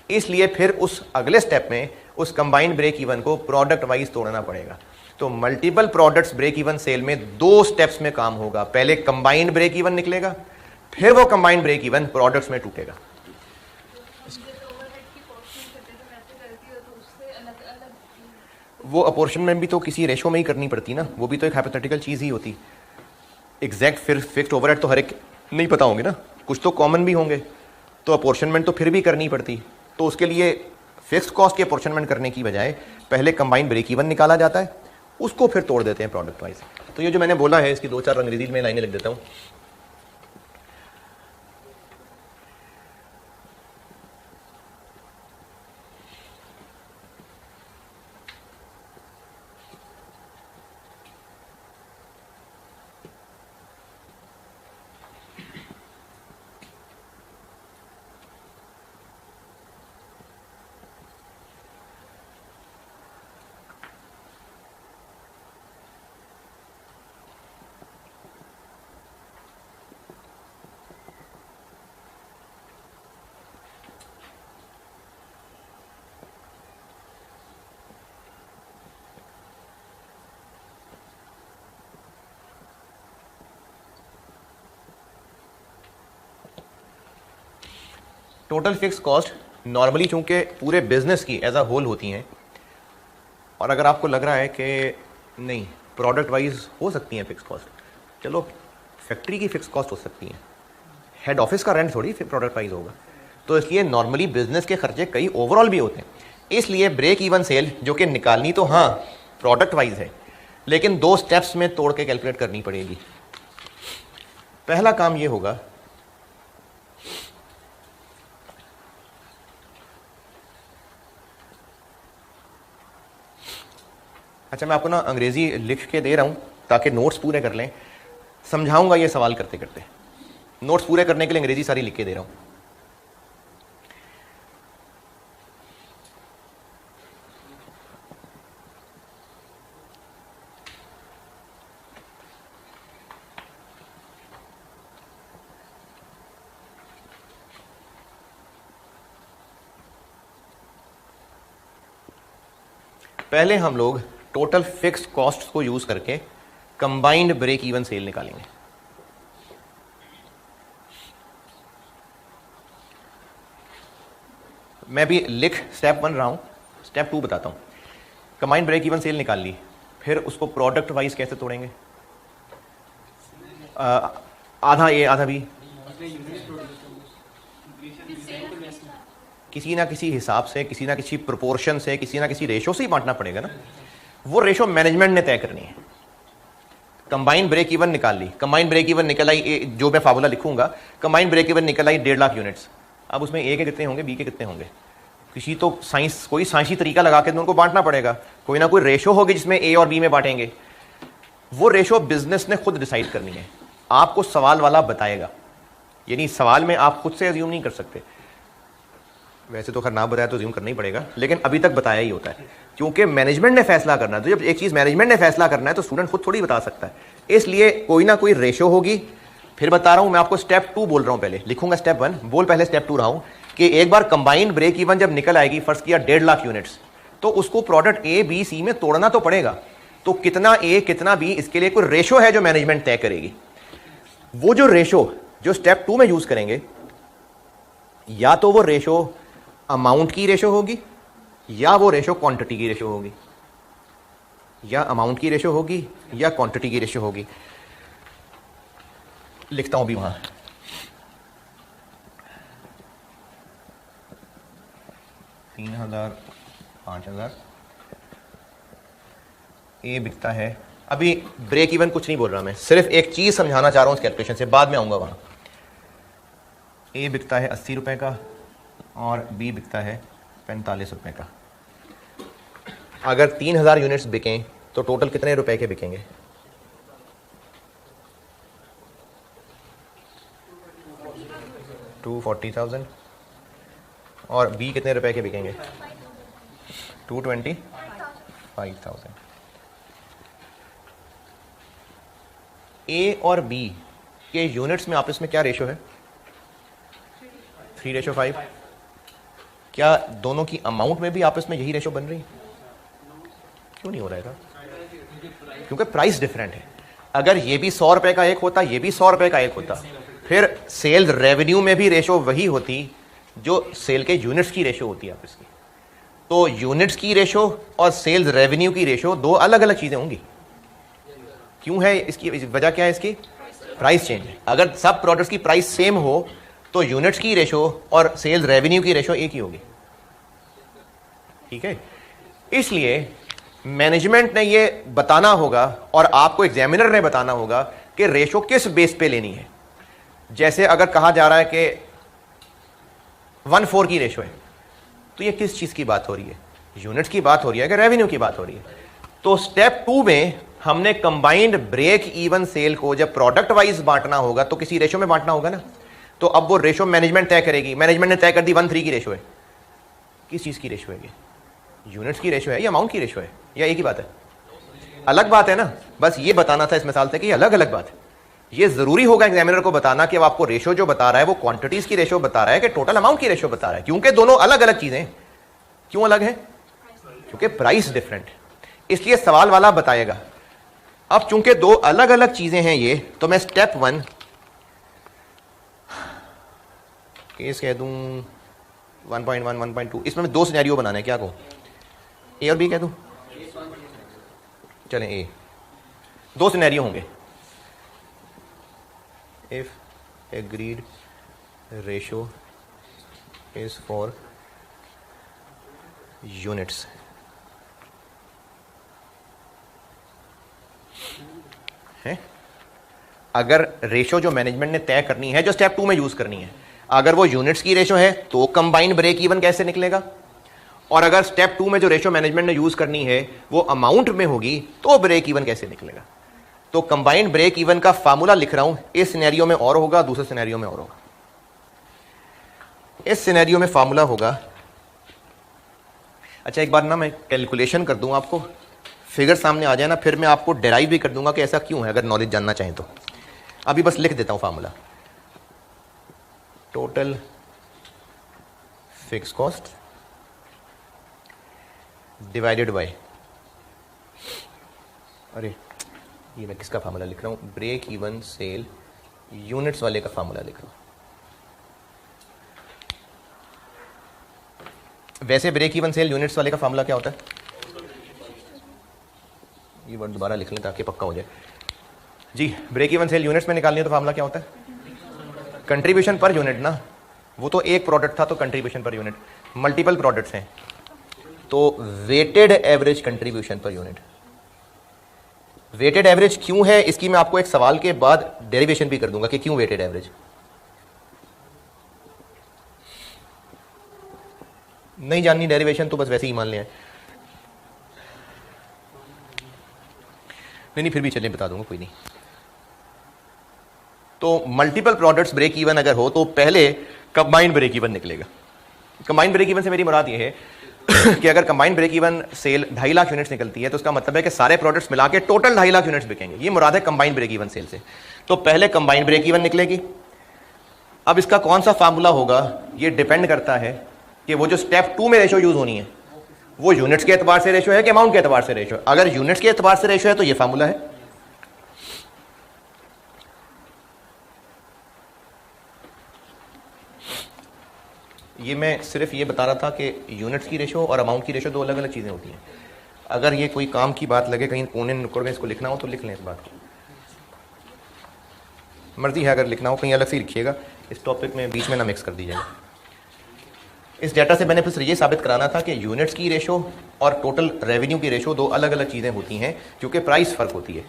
इसलिए फिर उस अगले स्टेप में उस कंबाइंड ब्रेक इवन को प्रोडक्ट वाइज तोड़ना पड़ेगा। तो multiple products break even sale में 2 स्टेप्स में काम होगा। पहले कंबाइंड ब्रेक इवन निकलेगा, फिर वो कंबाइंड ब्रेक इवन प्रोडक्ट्स में टूटेगा। वो अपॉर्चनमेंट भी तो किसी रेशो में ही करनी पड़ती ना, वो भी तो एक हाइपोथेटिकल चीज ही होती। एग्जैक्ट फिर फिक्स्ड ओवरहेड तो हर एक नहीं पता होंगे ना, कुछ तो कॉमन भी होंगे, तो अपॉर्चनमेंट तो फिर भी करनी पड़ती। तो उसके लिए फिक्स्ड कॉस्ट की अपॉर्चनमेंट करने की बजाय पहले कंबाइंड ब्रेक इवन निकाला जाता है, उसको फिर तोड़ देते हैं प्रोडक्ट वाइज। तो ये जो मैंने बोला है इसकी 2-4 अंग्रेजी में लाइनें लिख देता हूँ। टोटल फिक्स कॉस्ट नॉर्मली चूंकि पूरे बिजनेस की एज अ होल होती हैं, और अगर आपको लग रहा है कि नहीं प्रोडक्ट वाइज हो सकती हैं फिक्स कॉस्ट, चलो फैक्ट्री की फिक्स कॉस्ट हो सकती हैं, हेड ऑफिस का रेंट थोड़ी फिर प्रोडक्ट वाइज होगा। तो इसलिए नॉर्मली बिजनेस के खर्चे कई ओवरऑल भी होते हैं, इसलिए ब्रेक इवन सेल जो कि निकालनी तो हाँ प्रोडक्ट वाइज है, लेकिन 2 स्टेप्स में तोड़ के कैलकुलेट करनी पड़ेगी। पहला काम ये होगा, अच्छा मैं आपको ना अंग्रेजी लिख के दे रहा हूं ताकि नोट्स पूरे कर लें, समझाऊंगा ये सवाल करते करते। नोट्स पूरे करने के लिए अंग्रेजी सारी लिख के दे रहा हूं। पहले हम लोग टोटल फिक्स्ड कॉस्ट को यूज करके कंबाइंड ब्रेक इवन सेल निकालेंगे। मैं भी लिख स्टेप 1 रहा हूं, स्टेप 2 बताता हूं। कंबाइंड ब्रेक इवन सेल निकाल ली, फिर उसको प्रोडक्ट वाइज कैसे तोड़ेंगे? आधा ए आधा बी, किसी ना किसी हिसाब से, किसी ना किसी प्रोपोर्शन से, किसी ना किसी रेशो से ही बांटना पड़ेगा ना। वो रेशो मैनेजमेंट ने तय करनी है। कंबाइंड ब्रेक इवन निकाल ली, कंबाइंड ब्रेक इवन निकल आई, जो मैं फार्मूला लिखूंगा, कंबाइंड ब्रेक इवन निकल आई 1.5 लाख यूनिट्स। अब उसमें ए के कितने होंगे, बी के कितने होंगे? किसी तो साइंस, कोई साइंसी तरीका लगा के उनको बांटना पड़ेगा। कोई ना कोई रेशो होगी जिसमें ए और बी में बांटेंगे। वो रेशो बिजनेस ने खुद डिसाइड करनी है, आपको सवाल वाला बताएगा। यानी सवाल में आप खुद से अज्यूम नहीं कर सकते। वैसे तो खैर ना बताया तो अज्यूम करना ही पड़ेगा, लेकिन अभी तक बताया ही होता है, क्योंकि मैनेजमेंट ने फैसला करना है। तो जब एक चीज मैनेजमेंट ने फैसला करना है तो स्टूडेंट खुद थोड़ी बता सकता है। इसलिए कोई ना कोई रेशो होगी। फिर बता रहा हूं, मैं आपको स्टेप 2 बोल रहा हूं, पहले लिखूंगा स्टेप 1, बोल पहले स्टेप 2 रहा हूं कि एक बार कंबाइंड ब्रेक इवन जब निकल आएगी, फर्ज किया 1.5 लाख यूनिट्स, तो उसको प्रोडक्ट ए बी सी में तोड़ना तो पड़ेगा। तो कितना ए कितना बी, इसके लिए कोई रेशो है जो मैनेजमेंट तय करेगी। वो जो रेशो जो स्टेप 2 में यूज करेंगे, या तो वो रेशो अमाउंट की रेशो होगी, या वो रेशो क्वांटिटी की रेशो होगी। या अमाउंट की रेशो होगी या क्वांटिटी की रेशो होगी। लिखता हूं भी वहां, $3,000 $5,000 ए बिकता है। अभी ब्रेक इवन कुछ नहीं बोल रहा, मैं सिर्फ एक चीज समझाना चाह रहा हूं इस कैलकुलेशन से, बाद में आऊंगा वहां। ए बिकता है 80 रुपए का और बी बिकता है 45 रुपए का। अगर 3,000 यूनिट्स बिकें तो टोटल कितने रुपए के बिकेंगे? $240,000। और बी कितने रुपए के बिकेंगे? 225,000। ए और बी के यूनिट्स में आपस में क्या रेशो है? 3:5। क्या दोनों की अमाउंट में भी आपस में यही रेशो बन रही है? क्यों नहीं हो रहा है? क्योंकि प्राइस डिफरेंट है। अगर ये भी 100 रुपए का एक होता, ये भी 100 रुपए का एक होता, फिर सेल्स रेवेन्यू में भी रेशो वही होती जो सेल के यूनिट्स की रेशो होती है आपस की। तो यूनिट्स की रेशो और सेल्स रेवेन्यू की रेशो दो अलग अलग चीजें होंगी। क्यों है? इसकी वजह क्या है? इसकी प्राइस चेंज है। अगर सब प्रोडक्ट्स की प्राइस सेम हो तो यूनिट्स की रेशो और सेल्स रेवेन्यू की रेशो एक ही होगी। ठीक है, इसलिए मैनेजमेंट ने ये बताना होगा और आपको एग्जामिनर ने बताना होगा कि रेशो किस बेस पे लेनी है। जैसे अगर कहा जा रहा है कि 1:4 की रेशो है, तो ये किस चीज की बात हो रही है? यूनिट्स की बात हो रही है कि रेवेन्यू की बात हो रही है? तो स्टेप 2 में हमने कंबाइंड ब्रेक इवन सेल को जब प्रोडक्ट वाइज बांटना होगा तो किसी रेशो में बांटना होगा ना। तो अब वो रेशो मैनेजमेंट तय करेगी। मैनेजमेंट ने तय कर दी 1:3 की रेशो है। किस चीज की रेशो है? यूनिट्स की रेशो है या अमाउंट की रेशो है, या एक ही बात है? अलग बात है ना। बस ये बताना था इस मिसाल से कि ये अलग अलग बात है। ये जरूरी होगा एग्जामिनर को बताना कि अब आपको रेशो जो बता रहा है वो क्वांटिटीज की रेशो बता रहा है कि टोटल अमाउंट की रेशो बता रहा है, क्योंकि दोनों अलग अलग चीजें। क्यों अलग है? क्योंकि प्राइस डिफरेंट है, इसलिए सवाल वाला बताएगा। अब चूंकि दो अलग अलग चीजें हैं ये, तो मैं स्टेप 1 केस कह दूं 1.1 1.2, इसमें 2 सिनेरियो बनाना है। क्या कहूं? ए और बी कह दूं? चलें ए। 2 सिनेरियो होंगे। If agreed ratio is for units. है अगर रेशो जो मैनेजमेंट ने तय करनी है, जो स्टेप 2 में यूज करनी है, अगर वो यूनिट्स की रेशो है तो कंबाइंड ब्रेक इवन कैसे निकलेगा, और अगर स्टेप 2 में जो रेशो मैनेजमेंट ने यूज करनी है वो अमाउंट में होगी तो ब्रेक इवन कैसे निकलेगा। तो कंबाइंड ब्रेक इवन का फार्मूला लिख रहा हूं, इस सिनेरियो में और होगा, दूसरे सिनेरियो में और होगा। इस सिनेरियो में फार्मूला होगा, अच्छा एक बार ना मैं कैलकुलेशन कर दूंगा, आपको फिगर सामने आ जाए ना, फिर मैं आपको डेराइव भी कर दूंगा कि ऐसा क्यों है, अगर नॉलेज जानना चाहें तो। अभी बस लिख देता हूं formula, total fix cost divided bye, अरे ये मैं किसका फार्मूला लिख रहा हूं, ब्रेक इवन सेल यूनिट्स वाले का फार्मूला लिख रहा हूं। वैसे ब्रेक इवन सेल यूनिट्स वाले का फार्मूला क्या होता है, ये वर्ड दोबारा लिख लें ताकि पक्का हो जाए जी। ब्रेक इवन सेल यूनिट्स में निकालनी है तो फार्मूला क्या होता है, कंट्रीब्यूशन पर यूनिट ना, वो तो एक प्रोडक्ट था तो contribution per unit, multiple products हैं तो weighted average contribution per unit. Weighted average क्यों है, इसकी मैं आपको एक सवाल के बाद डेरिवेशन भी कर दूंगा कि क्यों वेटेड एवरेज। नहीं जाननी डेरिवेशन तो बस वैसे ही मान लें, नहीं फिर भी चलें बता दूंगा, कोई नहीं। तो मल्टीपल प्रोडक्ट्स ब्रेक इवन अगर हो तो पहले कंबाइंड ब्रेक इवन निकलेगा। कंबाइंड ब्रेक इवन से मेरी मुराद ये है कि अगर combined break even sale 2.5 lakh units निकलती है तो उसका मतलब है कि सारे प्रोडक्ट्स मिला के टोटल 2.5 लाख यूनिट्स बिकेंगे, ये मुराद है कंबाइंड ब्रेक इवन सेल से। तो पहले कंबाइंड ब्रेक इवन निकलेगी। अब इसका कौन सा फार्मूला होगा ये डिपेंड करता है कि वो जो स्टेप 2 में रेशो यूज होनी है वो यूनिट्स के एतबार से रेशो है कि अमाउंट के एतबार से रेशो है। अगर यूनिट्स के एतबार से रेशो है तो ये फार्मूला है, ये मैं सिर्फ ये बता रहा था कि यूनिट्स की रेशो और अमाउंट की रेशो दो अलग अलग चीजें होती हैं। अगर ये कोई काम की बात लगे कहीं कोने नुक्कड़ में इसको लिखना हो तो लिख लें, इस बात को मर्जी है, अगर लिखना हो कहीं अलग से लिखिएगा, इस टॉपिक में बीच में ना मिक्स कर दीजिएगा। इस डेटा से मैंने फिर ये साबित कराना था कि यूनिट्स की रेशो और टोटल रेवेन्यू की रेशो दो अलग अलग चीजें होती हैं क्योंकि प्राइस फर्क होती है।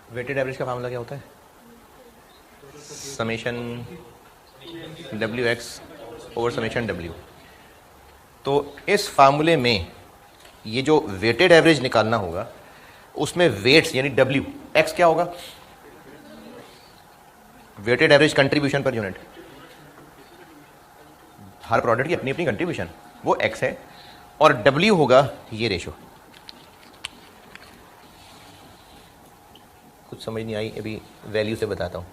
वेटेड एवरेज का फार्मूला क्या होता है, summation W X over summation W. तो इस फार्मूले में ये जो वेटेड एवरेज निकालना होगा उसमें वेट्स यानी डब्ल्यू एक्स क्या होगा, weighted average contribution per unit, हर प्रोडक्ट की अपनी अपनी कंट्रीब्यूशन वो एक्स है, और डब्ल्यू होगा ये रेशो। कुछ समझ नहीं आई, अभी वैल्यू से बताता हूं।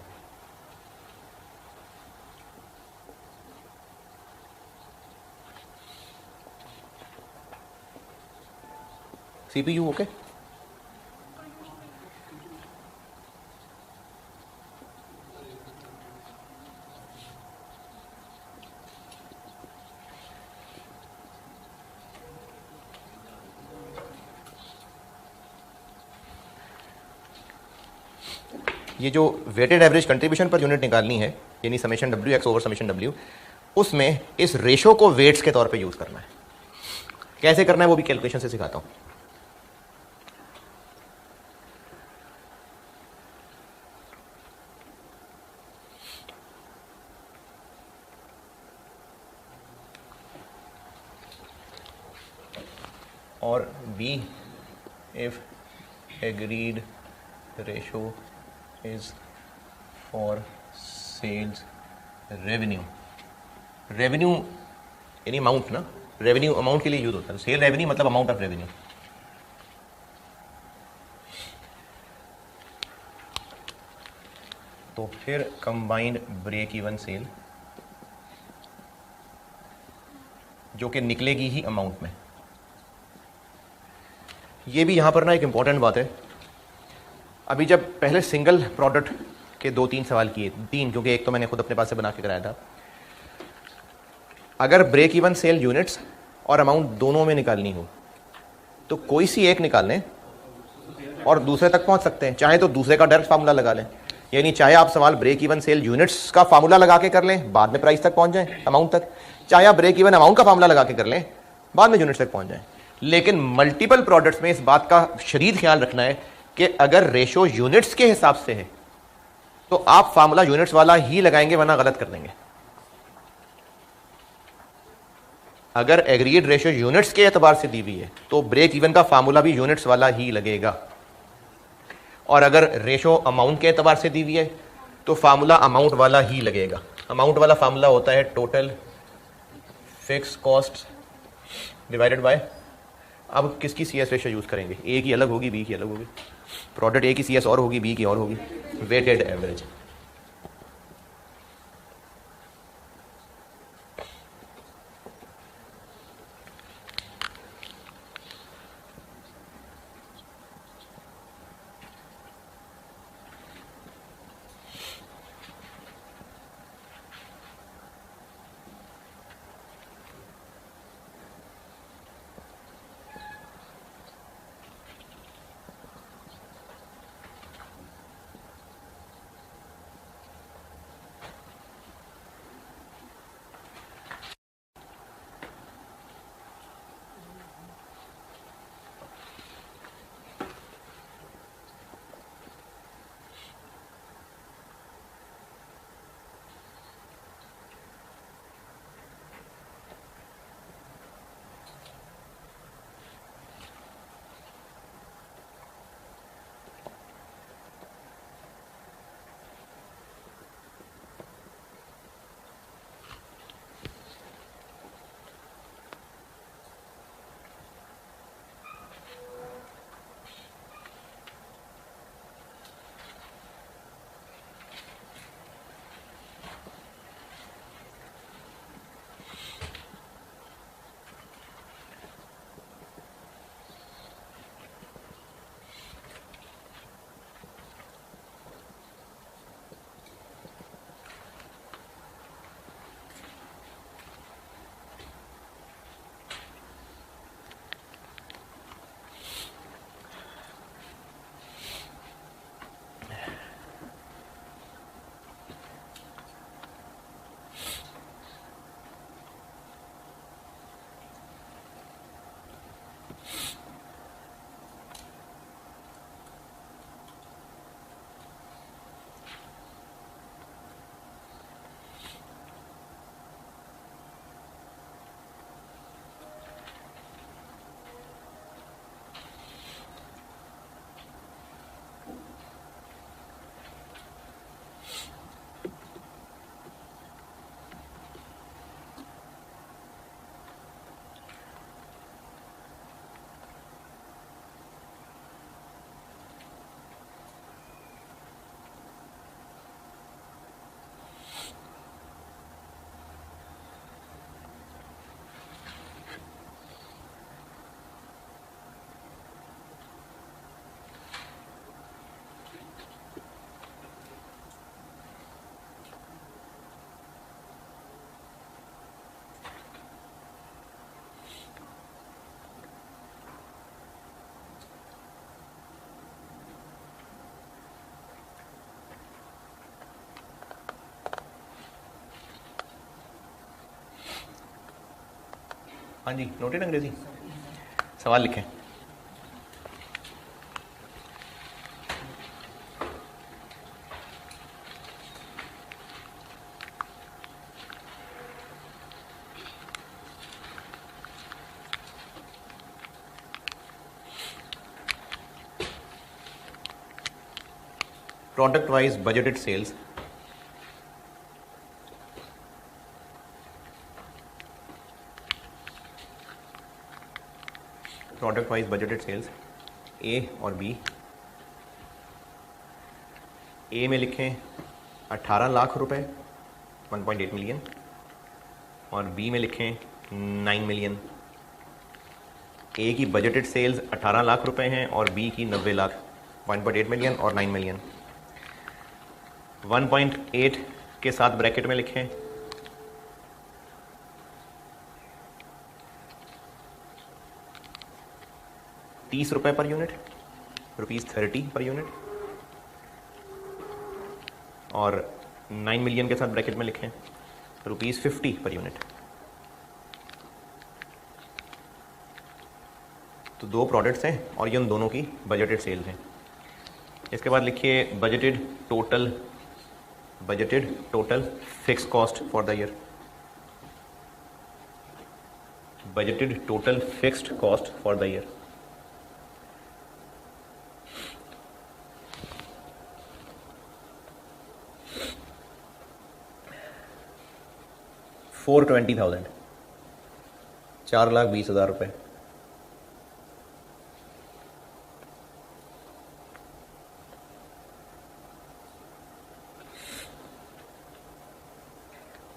सीपीयू ओके, ये जो weighted average contribution per unit निकालनी है यानी summation W X over summation W, उसमें इस रेशो को वेट्स के तौर पे यूज करना है। कैसे करना है वो भी कैलकुलेशन से सिखाता हूं। और B if agreed ratio is for sales revenue. Revenue यानी अमाउंट ना, रेवेन्यू अमाउंट के लिए यूज होता है, सेल रेवेन्यू मतलब अमाउंट ऑफ रेवेन्यू। तो फिर कंबाइंड ब्रेक इवन सेल जो कि निकलेगी ही अमाउंट में। ये भी यहां पर ना एक इंपॉर्टेंट बात है। अभी जब पहले सिंगल प्रोडक्ट के 2-3 सवाल किए, 3 क्योंकि एक तो मैंने खुद अपने पास से बना के कराया था। अगर ब्रेक इवन सेल यूनिट्स और अमाउंट दोनों में निकालनी हो तो कोई सी एक निकाल लें और दूसरे तक पहुंच सकते हैं। चाहे तो दूसरे का डायरेक्ट फार्मूला लगा लें, यानी चाहे आप सवाल ब्रेक इवन सेल यूनिट्स का फार्मूला लगा के कर लें, बाद में प्राइस तक पहुंच जाएं, अमाउंट तक, चाहे आप ब्रेक इवन अमाउंट का फार्मूला लगा के कर लें, बाद में यूनिट्स तक पहुंच जाएं। लेकिन मल्टीपल प्रोडक्ट्स में इस बात का शदीद ख्याल रखना है कि अगर रेशो यूनिट्स के हिसाब से है तो आप फार्मूला यूनिट्स वाला ही लगाएंगे, वरना गलत कर देंगे। अगर एग्रीड रेशो यूनिट्स के एतबार से दी हुई है तो ब्रेक इवन का फार्मूला भी यूनिट्स वाला ही लगेगा, और अगर रेशो अमाउंट के एतबार से दी हुई है तो फार्मूला अमाउंट वाला ही लगेगा। अमाउंट वाला फार्मूला होता है total fix cost divided bye, अब किसकी सीएस रेशो यूज करेंगे, ए की अलग होगी, बी की अलग होगी, प्रोडक्ट ए की सीएस और होगी, बी की और होगी, वेटेड एवरेज। हाँ जी, नोटेड अंग्रेजी सवाल लिखें। Product wise budgeted sales, product wise budgeted sales A और बी। ए में लिखें 18 लाख रुपए 1.8 मिलियन, और बी में लिखें 9 मिलियन। ए की बजटेड सेल्स 18 लाख रुपए हैं और बी की 90 लाख, 1.8 मिलियन और 9 मिलियन। 1.8 के साथ ब्रैकेट में लिखें 30 रुपए पर यूनिट, ₹30 पर यूनिट, और 9 मिलियन के साथ ब्रैकेट में लिखें ₹50 पर यूनिट। तो दो प्रोडक्ट्स हैं और ये उन दोनों की बजटेड सेल्स हैं। इसके बाद लिखिए budgeted total fix cost for the year, budgeted total fixed cost for the year. $420,000, 4,20,000 रुपये।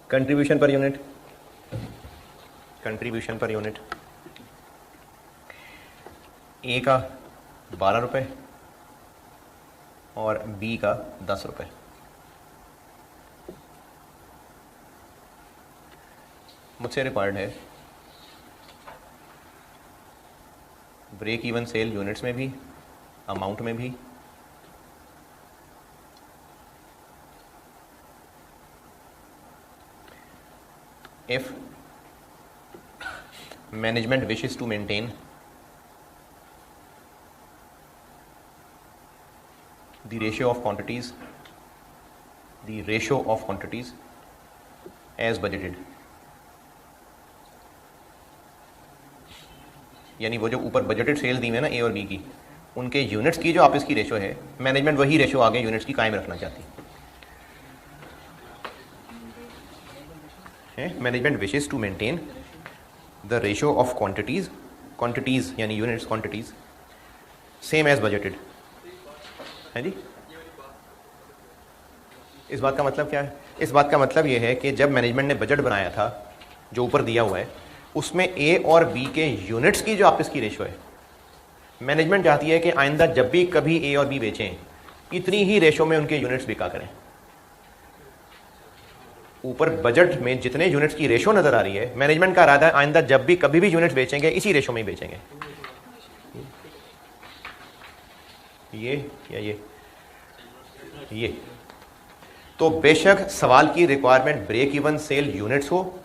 कंट्रीब्यूशन पर यूनिट, ए का 12 रुपये और बी का 10 रुपये। मुझसे रिक्वायर्ड है ब्रेक इवन सेल यूनिट्स में भी, अमाउंट में भी, if management wishes to maintain the ratio of quantities as budgeted, यानी वो जो ऊपर बजटेड सेल्स दी हुई है ना ए और बी की, उनके यूनिट्स की जो आपस की रेशो है, मैनेजमेंट वही रेशो आगे यूनिट्स की कायम रखना चाहती है। Management wishes to maintain the ratio of quantities यानी units quantities same as budgeted है जी। इस बात का मतलब क्या है? इस बात का मतलब ये है कि जब मैनेजमेंट ने बजट बनाया था जो ऊपर दिया हुआ है, उसमें ए और बी के यूनिट्स की जो आपस की रेशो है, मैनेजमेंट चाहती है कि आइंदा जब भी कभी ए और बी बेचें, इतनी ही रेशो में उनके यूनिट्स बिका करें। ऊपर बजट में जितने यूनिट्स की रेशो नजर आ रही है, मैनेजमेंट का इरादा है आइंदा जब भी कभी भी यूनिट्स बेचेंगे इसी रेशो में ही बेचेंगे। ये या ये तो बेशक सवाल की requirement break even sale units हो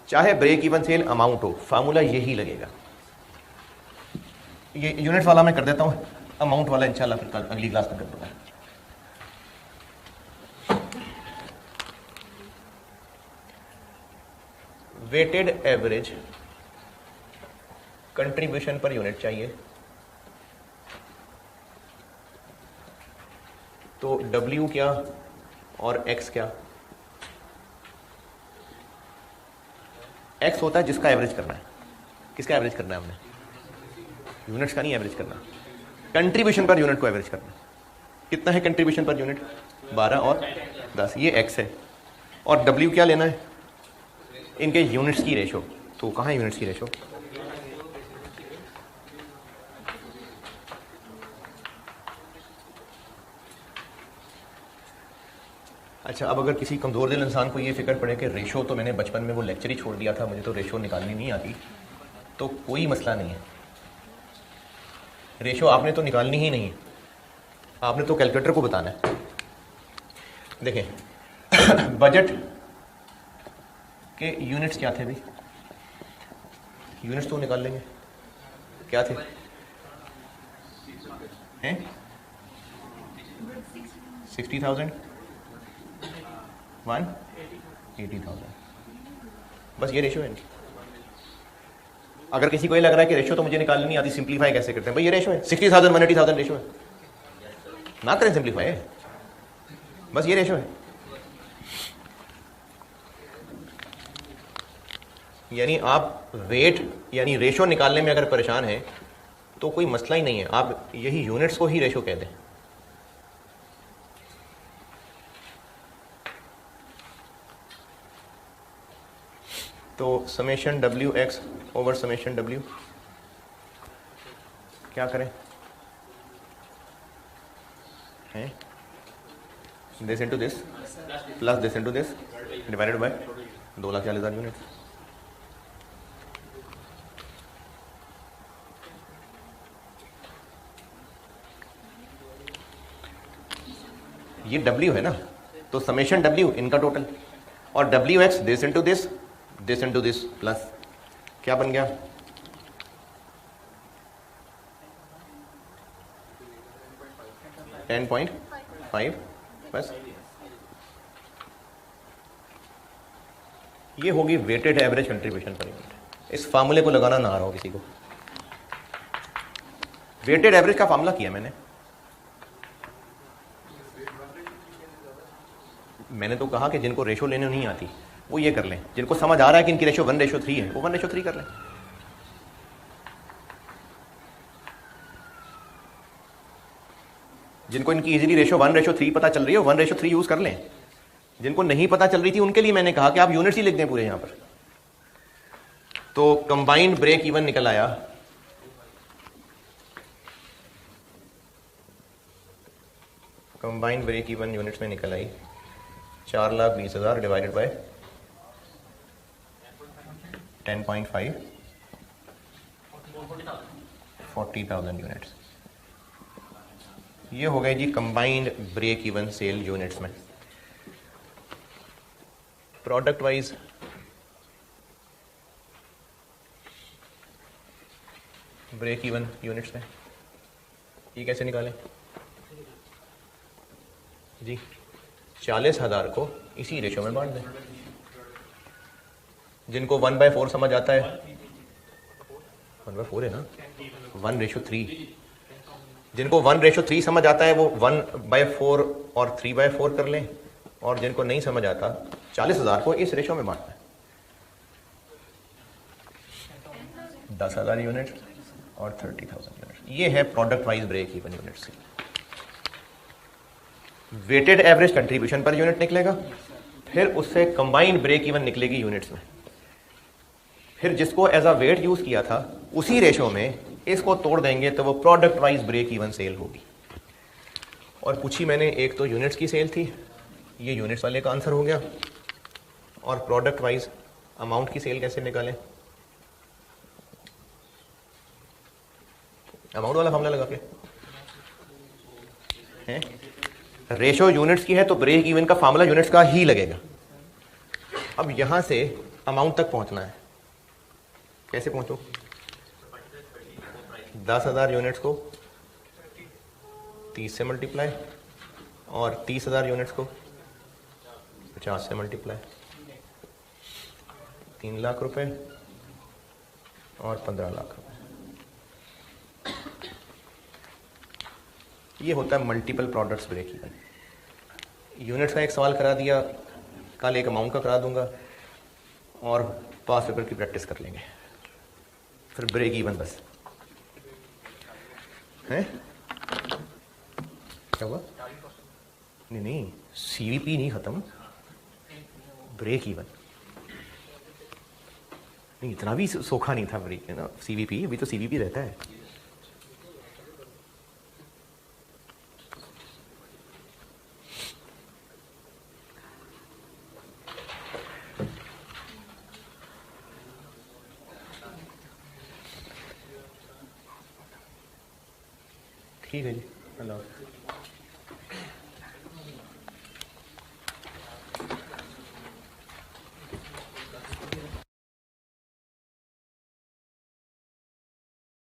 चाहे ब्रेक इवन सेल अमाउंट हो, फार्मूला यही लगेगा। ये यूनिट्स वाला मैं कर देता हूं, अमाउंट वाला इंशाल्लाह फिर कल अगली क्लास में कर दूंगा। Weighted average contribution per unit चाहिए, तो W क्या और X क्या? X होता है जिसका एवरेज करना है। किसका एवरेज करना है हमने? यूनिट्स का नहीं एवरेज करना, कंट्रीब्यूशन पर यूनिट को एवरेज करना। कितना है कंट्रीब्यूशन पर यूनिट? 12 और 10, ये X है। और W क्या लेना है? इनके यूनिट्स की रेशो। तो कहाँ है यूनिट्स की रेशो? अच्छा, अब अगर किसी कमज़ोर दिल इंसान को ये फिक्र पड़े कि रेशो तो मैंने बचपन में वो लेक्चर ही छोड़ दिया था, मुझे तो रेशो निकालनी नहीं आती, तो कोई मसला नहीं है। रेशो आपने तो निकालनी ही नहीं है, आपने तो कैलकुलेटर को बताना है। देखें बजट के यूनिट्स क्या थे भाई? यूनिट्स तो निकाल लेंगे, क्या थे? हैं 60,000 180,000, बस ये रेशो है इनकी। अगर किसी को ये लग रहा है कि रेशो तो मुझे निकालनी नहीं आती, सिंप्लीफाई कैसे करते हैं? भाई ये रेशो है, 60,000 180,000 रेशो है, ना करें सिंप्लीफाई, बस ये रेशो है। यानी आप वेट यानी रेशो निकालने में अगर परेशान हैं तो कोई मसला ही नहीं है, आप यही यूनिट्स को ही रेशो कह दें। तो summation W X over summation W क्या करें हैं, this into this plus this into this divided by 2,40,000 units. ये W है ना, तो समेशन W इनका टोटल और W X this into this plus क्या बन गया 10.5। बस ये होगी weighted average contribution per unit. इस फार्मूले को लगाना ना आ रहा हो किसी को। वेटेड एवरेज का फार्मूला किया मैंने तो कहा कि जिनको रेशो लेने नहीं आती वो ये कर लें, जिनको समझ आ रहा है कि इनकी रेशो 1:3 है वो 1:3 कर लें। जिनको इनकी इजीली रेशो 1:3 पता चल रही है 1:3 यूज कर लें। जिनको नहीं पता चल रही थी उनके लिए मैंने कहा कि आप यूनिट्स ही लिख दें पूरे यहां पर। तो कंबाइंड ब्रेक इवन निकल आया कंबाइंड ब्रेक इवन यूनिट्स में निकल आई 4,20,000 डिवाइडेड बाय 10.5 40,000 यूनिट्स। ये हो गए जी combined break even sale units में। Product wise break even units में ये कैसे निकालें जी? 40,000 को इसी रेशो में बांट दें। जिनको 1/4 समझ आता है 1/4 है ना 1:3। जिनको 1:3 समझ आता है वो 1/4 और 3/4 कर लें, और जिनको नहीं समझ आता 40,000 को इस रेशो में बांटना है। 10,000 यूनिट और 30,000 यूनिट। ये है product wise break even unit से। Weighted average contribution per unit निकलेगा, फिर उससे कंबाइंड ब्रेक इवन निकलेगी यूनिट्स में। फिर जिसको एज अ वेट यूज किया था उसी रेशो में इसको तोड़ देंगे तो वो product wise break even sale होगी। और पूछी मैंने एक तो यूनिट्स की सेल थी, ये यूनिट्स वाले का आंसर हो गया। और प्रोडक्ट वाइज अमाउंट की सेल कैसे निकालें? अमाउंट वाला फॉर्मूला लगा के हैं। रेशो यूनिट्स की है तो ब्रेक इवन का फार्मूला यूनिट्स का ही लगेगा। अब यहां से अमाउंट तक पहुंचना है, कैसे पहुंचो? 10,000 यूनिट्स को 30 से मल्टीप्लाई और 30,000 यूनिट्स को 50 से मल्टीप्लाई। 3 लाख रुपए और 15 लाख रुपए। ये होता है multiple products break even. Units का एक सवाल करा दिया, कल एक अमाउंट का करा दूंगा और पास पेपर की प्रैक्टिस कर लेंगे, फिर ब्रेक इवन बस है। क्या हुआ? नहीं सीवीपी नहीं खत्म, ब्रेक इवन नहीं। इतना भी सोखा नहीं था ब्रेक ना सीवीपी, अभी तो सीवीपी रहता है। ठीक है जी, अल्लाह हाफ़िज़।